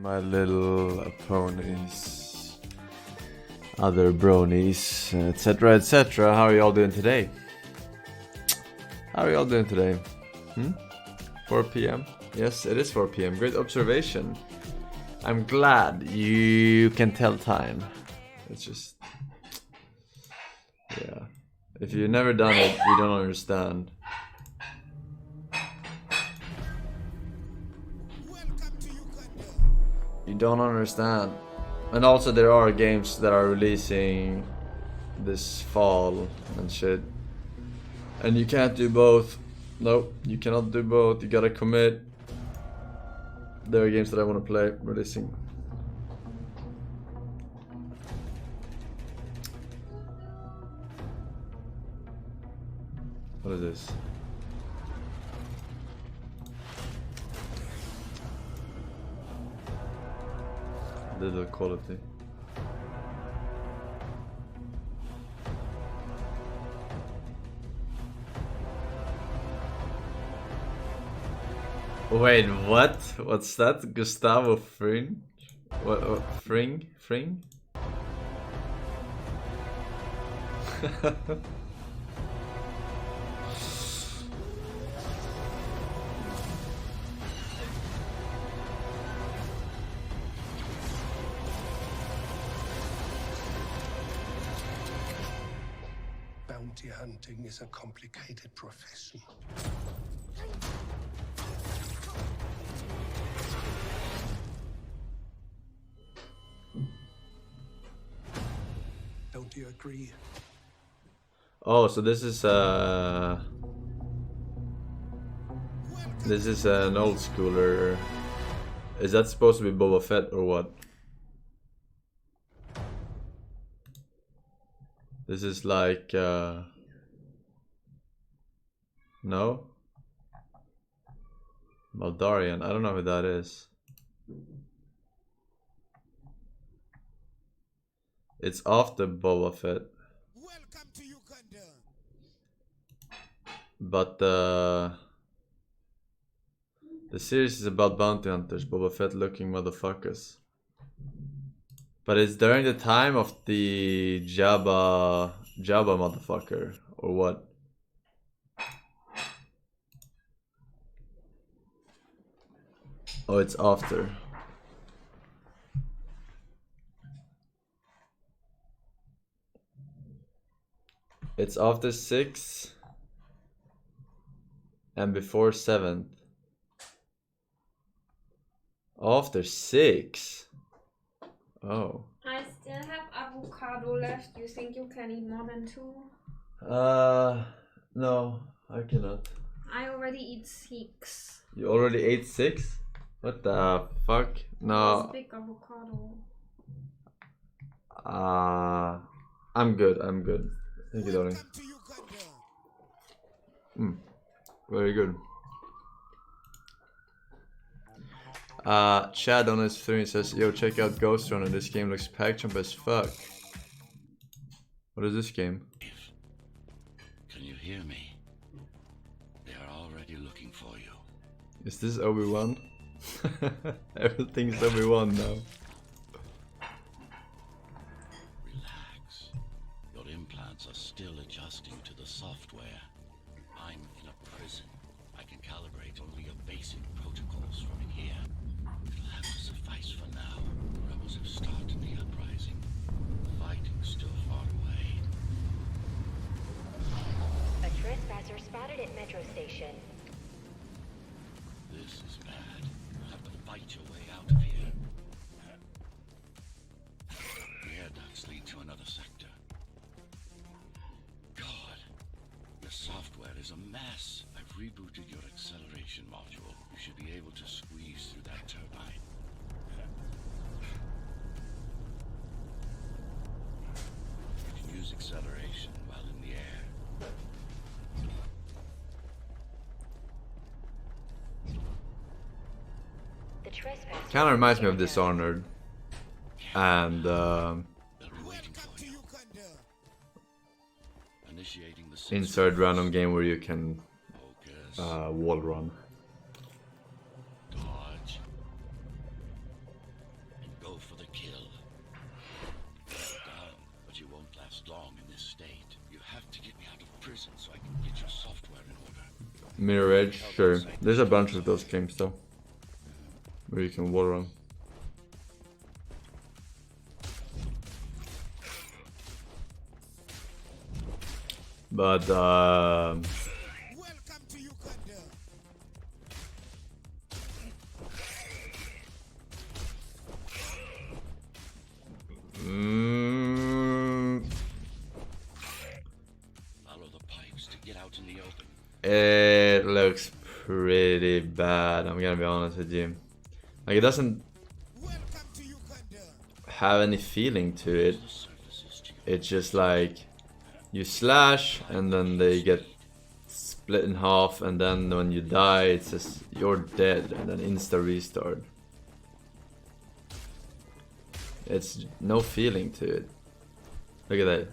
my little ponies, other bronies, etc, etc. How are y'all doing today? 4 p.m. Yes, it is 4 p.m. Great observation. I'm glad you can tell time. It's just, yeah. If you've never done it, you don't understand. You don't understand. And also there are games that are releasing this fall and shit. And you can't do both. Nope, you cannot do both. You gotta commit. There are games that I want to play releasing. What is this? Little quality. Wait, what? What's that? Gustavo Fring? What? Fring? Fring? Bounty hunting is a complicated profession. Don't you agree? Oh, so this is an old schooler. Is that supposed to be Boba Fett or what? This is like no? Mandalorian, I don't know who that is. It's after Boba Fett. Welcome to Uganda. But the series is about bounty hunters, Boba Fett looking motherfuckers. But it's during the time of the Jabba motherfucker, or what? Oh, it's after. It's after 6 and before 7th. After 6. Oh. I still have avocado left. You think you can eat more than 2? No, I cannot. I already eat 6. You already ate 6? What the fuck? No. It's a big avocado. I'm good. Thank you, darling. Welcome to Uganda. Very good. Chad on his stream says, yo, check out Ghostrunner. This game looks pack jump as fuck. What is this game? Can you hear me? They are already looking for you. Is this Obi-Wan? Everything's Obi-Wan now. Relax. Your implants are still adjusting to the software. I'm in a prison. I can calibrate only your basic protocols from in here. It'll have to suffice for now. The rebels have started the uprising. The fighting's still far away. A trespasser spotted at Metro Station. This is bad. You'll have to fight your way out of here. The air ducts lead to another sector. God, your software is a mess. I've rebooted your acceleration module. You should be able to squeeze through that turbine. You can use acceleration while in the air. The trespasser. Kinda reminds me of Dishonored. And They'll be waiting for To you. Uganda. Initiating the insert random game where you can Focus. wall run. Dodge. Mirror Edge, sure. There's a bunch of those games though, where you can wall run. But Welcome to Uganda. Follow the pipes to get out in the open. it looks pretty bad. I'm gonna be honest with you. Like, it doesn't Welcome to Uganda. have any feeling to it. The surface is too It's just like you slash and then they get split in half, and then when you die it's just you're dead and then insta restart. It's no feeling to it. Look at that.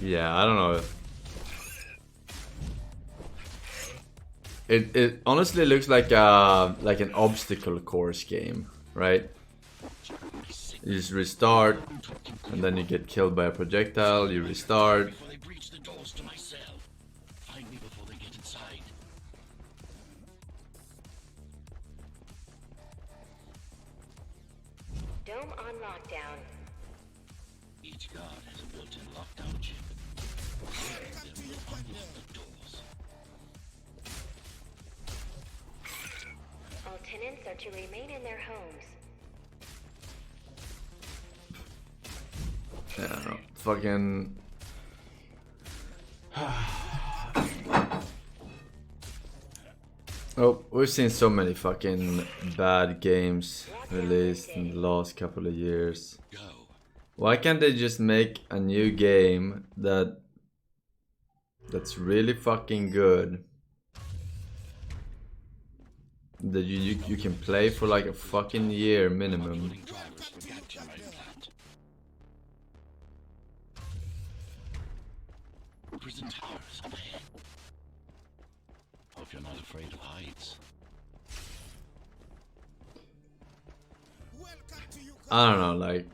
Yeah, I don't know. It honestly looks like an obstacle course game, right? You just restart, and then you get killed by a projectile. You restart. before they breach the doors to my cell. Find me before they get inside. Dome on lockdown. Each guard has a built-in lockdown chip. Welcome to Uganda. Unlock the doors. All tenants are to remain in their homes. Yeah, I don't know. Fucking. Oh, we've seen so many fucking bad games released in the last couple of years. Go. Why can't they just make a new game that's really fucking good, that you can play for like a fucking year minimum? Uploading drivers for capture my implant. Prison towers up ahead. Hope you're not afraid of heights. Welcome to Uganda. I don't know, like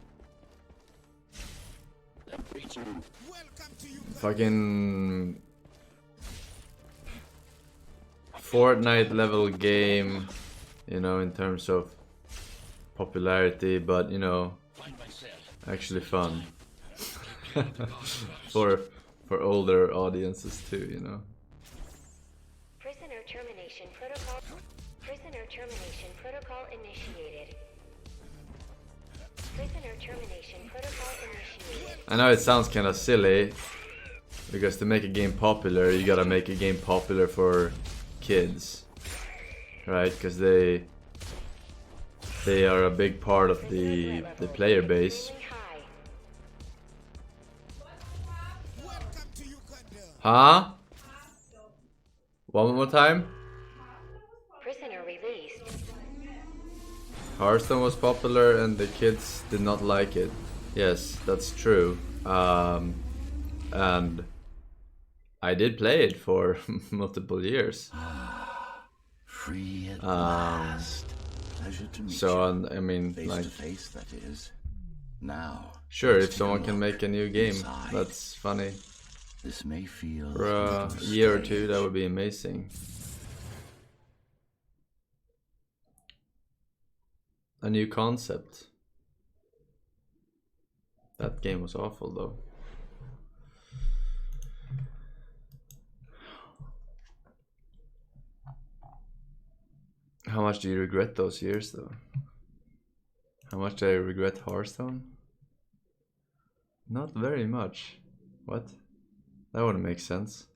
Welcome to Uganda. fucking Fortnite level game, you know, in terms of popularity, but you know, Find myself. actually fun for older audiences too, you know. Prisoner termination protocol. Prisoner termination protocol initiated. Prisoner termination protocol initiated. I know it sounds kind of silly, because to make a game popular, you gotta make a game popular for kids, right? Because they are a big part of the player base. Extremely high. Welcome to Uganda. Huh? One more time? Prisoner released. Hearthstone was popular and the kids did not like it. Yes, that's true. And I did play it for multiple years. Free at Um, last. Pleasure to meet So, you. I mean, Face like, to face, that is. Now, sure, let's if take someone a can look make a new game, inside. that's funny. This may feel For a little year or two, strange. that would be amazing. A new concept. That game was awful though. How much do you regret those years though? How much do I regret Hearthstone? Not very much. What? That wouldn't make sense.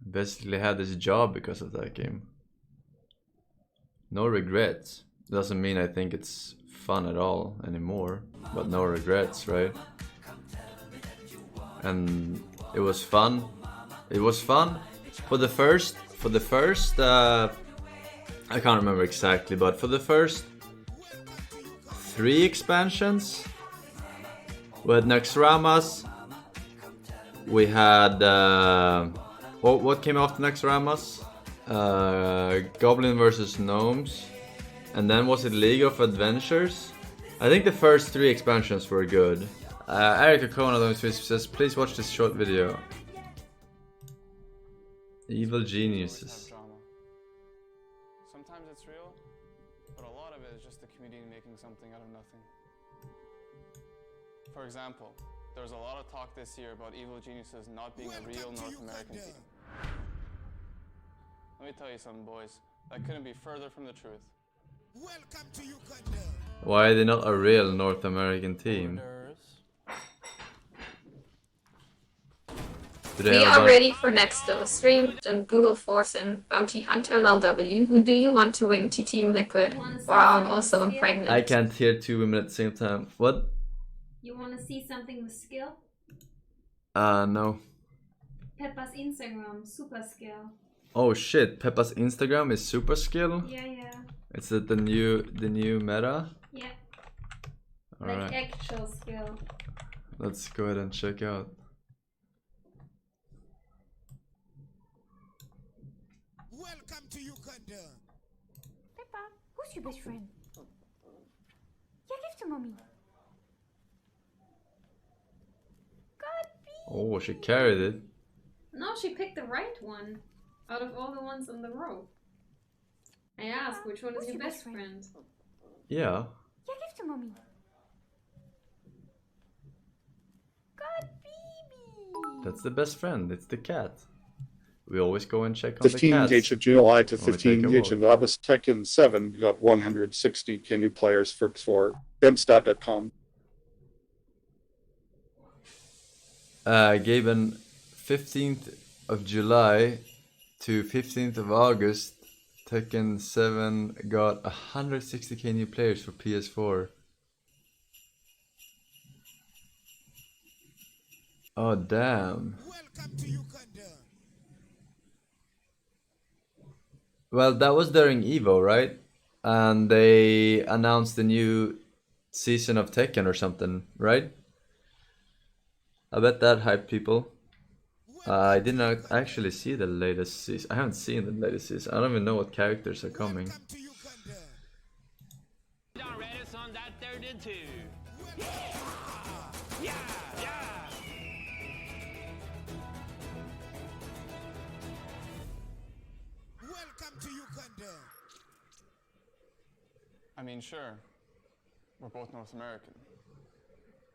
Basically had this job because of that game. No regrets. Doesn't mean I think it's fun at all anymore, but no regrets, right? And it was fun. It was fun for the first I can't remember exactly, but for the first 3 expansions we had Naxxramas. We had what came after Naxxramas? Goblin versus Gnomes, and then was it League of Adventures? I think the first 3 expansions were good. Eric O'Connor says, please watch this short video. Evil geniuses. Drama. Sometimes it's real, but a lot of it is just the community making something out of nothing. For example, there was a lot of talk this year about Evil Geniuses not being a real North American team. Let me tell you something, boys. That couldn't be further from the truth. Welcome to Uganda. Why are they not a real North American team? Do they We have a are bunch- ready for next stream on Google Forsen Bounty Hunter LW. Who do you want to win to Team Liquid? Wow, I'm also pregnant. I can't hear 2 women at the same time. What? You want to see something with skill? No. Peppa's Instagram, super skill. Oh shit, Peppa's Instagram is super skill? Yeah. Is it the new meta? Yeah. Alright, Like actual skill. let's go ahead and check out. Welcome to Uganda. Peppa, who's your best friend? Yeah, give to mommy. God, Oh, she carried it. No, she picked the right one. Out of all the ones on the row. I asked, which one is Who's your your best best friend? friend? Yeah. yeah, give to mommy. God, baby. That's the best friend, it's the cat. We always go and check on the 15 cats. gauge of July to when we 15 take a gauge of walk. August. Tekken 7 got 160 Kenny players for Bimstat.com. Given 15th of July to 15th of August, Tekken 7 got 160k new players for PS4. Oh damn. Welcome to Uganda. Well, that was during Evo, right? And they announced the new season of Tekken or something, right? I bet that hyped people. I did not actually see the latest season. I haven't seen the latest season. I don't even know what characters are coming. Welcome to Uganda. On that 32. Welcome to Uganda. I mean, sure, we're both North American,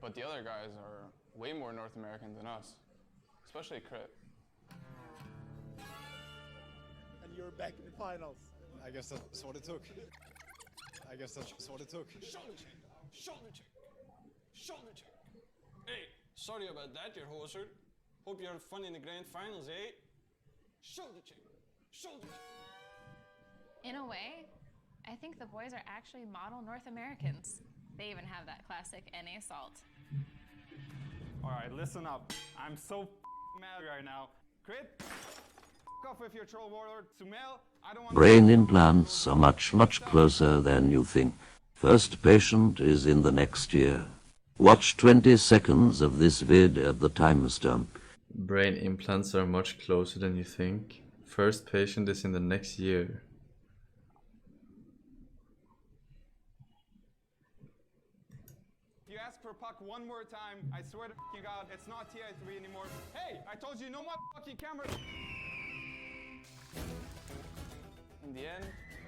but the other guys are way more North American than us, especially Crit. And you're back in the finals. I guess that's what it took. I guess that's what it took. Shoulder check, shoulder check, shoulder check. Hey, sorry about that, you hoser. Hope you had fun in the grand finals, eh? Shoulder check, shoulder check. In a way, I think the boys are actually model North Americans. They even have that classic NA salt. Alright, listen up. I'm so mad right now. Crit, off with your troll warlord. Sumel, I don't want Brain implants are much, much closer than you think. First patient is in the next year. Watch 20 seconds of this vid at the timestamp. Brain implants are much closer than you think. First patient is in the next year. If you ask for puck one more time, I swear to you God, it's not TI3 anymore. Hey, I told you no more fucking camera. In the end,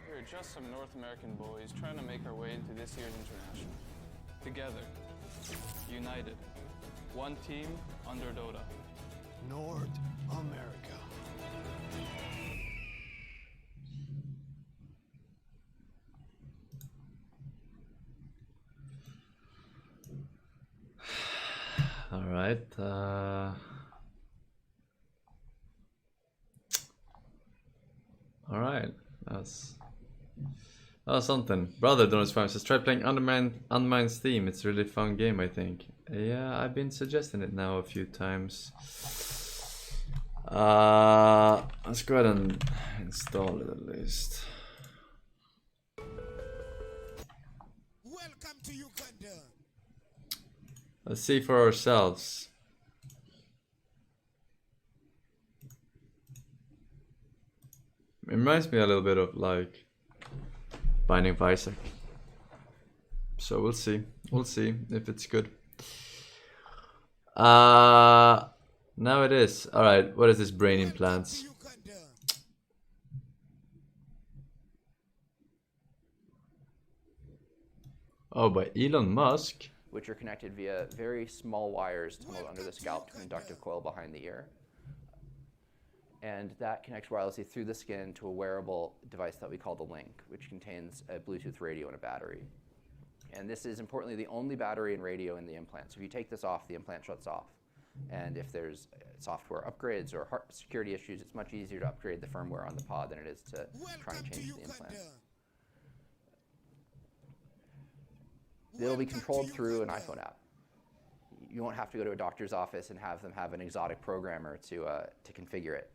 we were just some North American boys trying to make our way into this year's international. Together, united, one team under Dota. North America. Alright. Alright. That's something. Brother Donis Prime says try playing Unmine's Theme. It's a really fun game, I think. Yeah, I've been suggesting it now a few times. Let's go ahead and install it at least. Welcome to Uganda. Let's see for ourselves. reminds me a little bit of like Binding of Isaac. So we'll see if it's good. Now it is. All right, what is this brain implants? Oh, by Elon Musk. Which are connected via very small wires tunneled under the scalp to an inductive coil behind the ear. And that connects wirelessly through the skin to a wearable device that we call the Link, which contains a Bluetooth radio and a battery. And this is importantly the only battery and radio in the implant. So if you take this off, the implant shuts off. And if there's software upgrades or security issues, it's much easier to upgrade the firmware on the pod than it is to try and change the implant. It'll be controlled through an iPhone app. You won't have to go to a doctor's office and have them have an exotic programmer to configure it.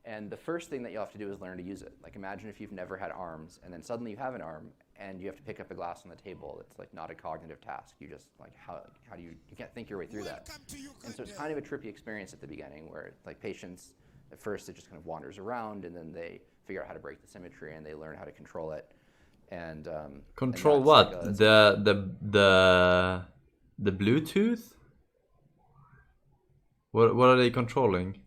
And the first thing that you'll have to do is learn to use it. Like imagine if you've never had arms and then suddenly you have an arm and you have to pick up a glass on the table. It's like not a cognitive task. You just like, how do you can't think your way through that. And so it's kind of a trippy experience at the beginning where like patients, at first it just kind of wanders around and then they figure out how to break the symmetry and they learn how to control it. And control what? Like the Bluetooth? What are they controlling?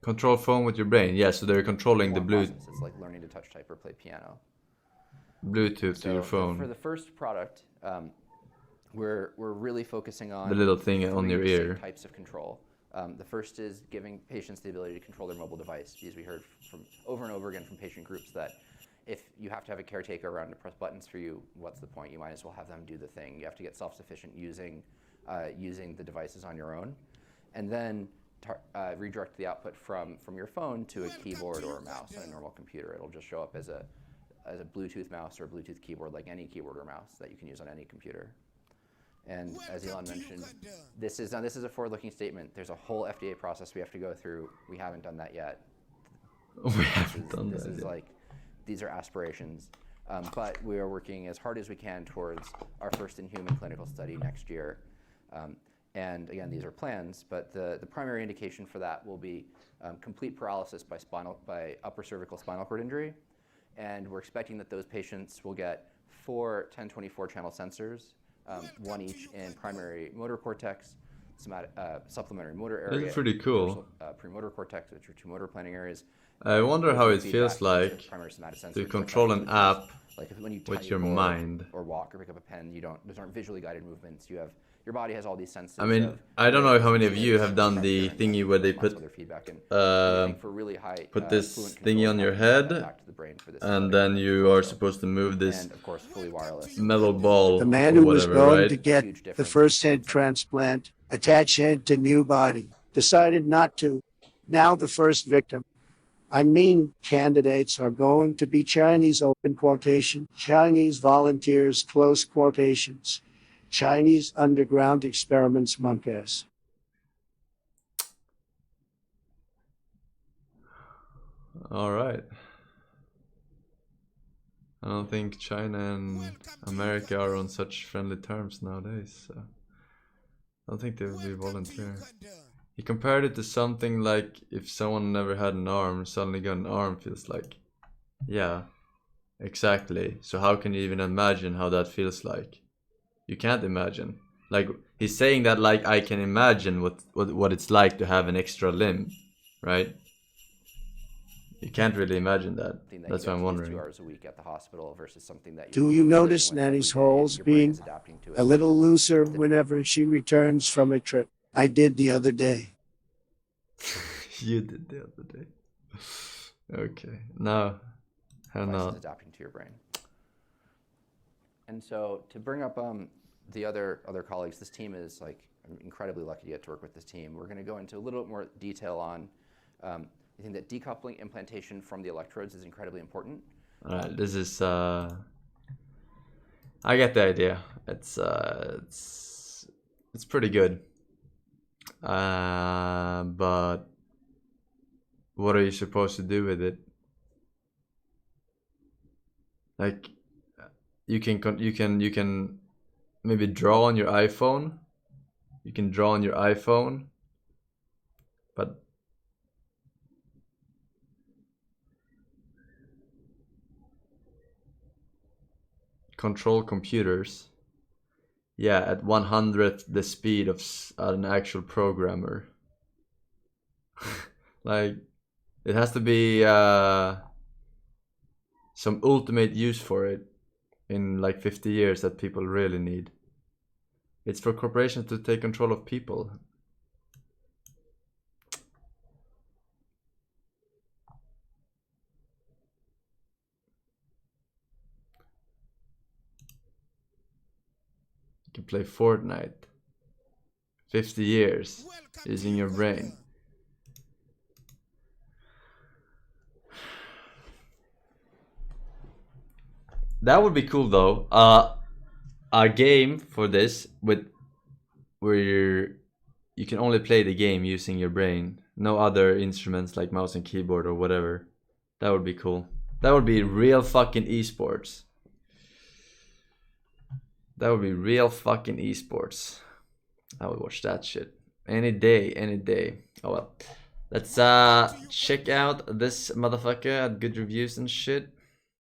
Control phone with your brain. Yeah, so they're controlling the Bluetooth. It's like learning to touch, type, or play piano. Bluetooth to your phone. For the first product, we're really focusing on the little thing on your ear. Types of control. The first is giving patients the ability to control their mobile device, because we heard from over and over again from patient groups that if you have to have a caretaker around to press buttons for you, what's the point? You might as well have them do the thing. You have to get self-sufficient using the devices on your own, and then redirect the output from your phone to a keyboard or a mouse on a normal computer. It'll just show up as a Bluetooth mouse or a Bluetooth keyboard, like any keyboard or mouse that you can use on any computer. And as Elon mentioned, this is a forward-looking statement. There's a whole FDA process we have to go through. We haven't done that yet. We haven't done that yet. This is like, these are aspirations. But we are working as hard as we can towards our first in-human clinical study next year. And again, these are plans, but the primary indication for that will be complete paralysis by upper cervical spinal cord injury. And we're expecting that those patients will get 4 1024 channel sensors, one each in primary motor cortex, supplementary motor area. That's pretty cool. Premotor cortex, which are 2 motor planning areas. I wonder how it feels like to control an app with your mind. Or walk or pick up a pen. Those aren't visually guided movements. Your body has all these senses. I mean, I don't know how many of you have done the thingy where they put this thingy on your head, and then you are supposed to move this metal ball. The man who was going to get the first head transplant, attach head to new body, decided not to. Now the first victim. I mean, candidates are going to be Chinese, open quotation, Chinese volunteers, close quotations. Chinese underground experiments, monkeys. All right. I don't think China and America are on such friendly terms nowadays, so I don't think they would be volunteering. He compared it to something like if someone never had an arm, suddenly got an arm, feels like. Yeah, exactly. So how can you even imagine how that feels like? You can't imagine. Like, he's saying that like I can imagine what it's like to have an extra limb, right? You can't really imagine that. That's why I'm wondering. 2 hours a week at the hospital versus something that Do you notice Nanny's holes being a little looser whenever she returns from a trip? I did the other day. You did the other day. Okay. No. How not? Adapting to your brain. And so to bring up the other colleagues, this team is like, I'm incredibly lucky to get to work with this team. We're going to go into a little bit more detail on. I think that decoupling implantation from the electrodes is incredibly important. This is. I get the idea. It's pretty good. But what are you supposed to do with it? Like, you can maybe draw on your iPhone You can draw on your iPhone, but control computers. Yeah, at 100th the speed of an actual programmer. Like, it has to be some ultimate use for it in like 50 years that people really need. It's for corporations to take control of people. You can play Fortnite. 50 years using your brain. That would be cool though. A game for this where you can only play the game using your brain. No other instruments like mouse and keyboard or whatever. That would be cool. That would be real fucking esports. That would be real fucking esports. I would watch that shit. Any day, any day. Oh well. Let's check out this motherfucker at good reviews and shit.